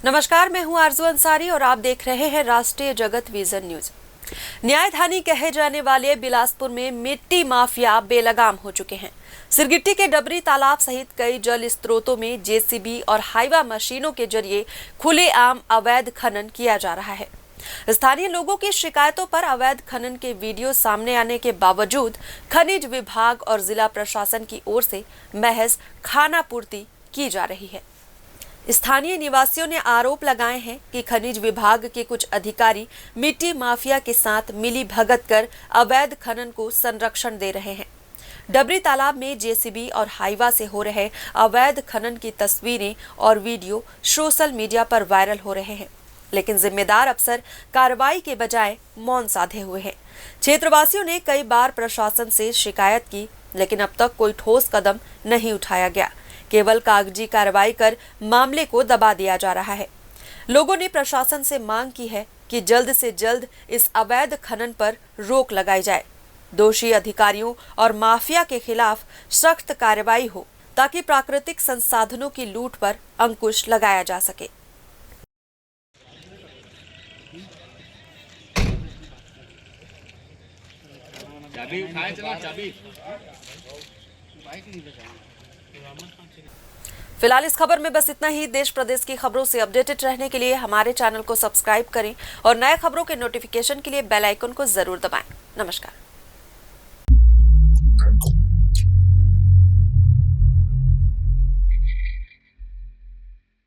नमस्कार, मैं हूं आरजू अंसारी और आप देख रहे हैं राष्ट्रीय जगत विजन न्यूज। न्यायधानी कहे जाने वाले बिलासपुर में मिट्टी माफिया बेलगाम हो चुके हैं। सिरगिट्टी के डबरी तालाब सहित कई जल स्रोतों में जेसीबी और हाइवा मशीनों के जरिए खुलेआम अवैध खनन किया जा रहा है। स्थानीय लोगों की शिकायतों पर अवैध खनन के वीडियो सामने आने के बावजूद खनिज विभाग और जिला प्रशासन की ओर से महज खानापूर्ति की जा रही है। स्थानीय निवासियों ने आरोप लगाए हैं कि खनिज विभाग के कुछ अधिकारी मिट्टी माफिया के साथ मिली भगत कर अवैध खनन को संरक्षण दे रहे हैं। डबरी तालाब में जेसीबी और हाइवा से हो रहे अवैध खनन की तस्वीरें और वीडियो सोशल मीडिया पर वायरल हो रहे हैं, लेकिन जिम्मेदार अफसर कार्रवाई के बजाय मौन साधे हुए हैं। क्षेत्रवासियों ने कई बार प्रशासन से शिकायत की, लेकिन अब तक कोई ठोस कदम नहीं उठाया गया। केवल कागजी कार्रवाई कर मामले को दबा दिया जा रहा है। लोगों ने प्रशासन से मांग की है कि जल्द से जल्द इस अवैध खनन पर रोक लगाई जाए। दोषी अधिकारियों और माफिया के खिलाफ सख्त कार्रवाई हो ताकि प्राकृतिक संसाधनों की लूट पर अंकुश लगाया जा सके। फिलहाल इस खबर में बस इतना ही। देश प्रदेश की खबरों से अपडेटेड रहने के लिए हमारे चैनल को सब्सक्राइब करें और नए खबरों के नोटिफिकेशन के लिए बेल आइकन को जरूर दबाएं। नमस्कार।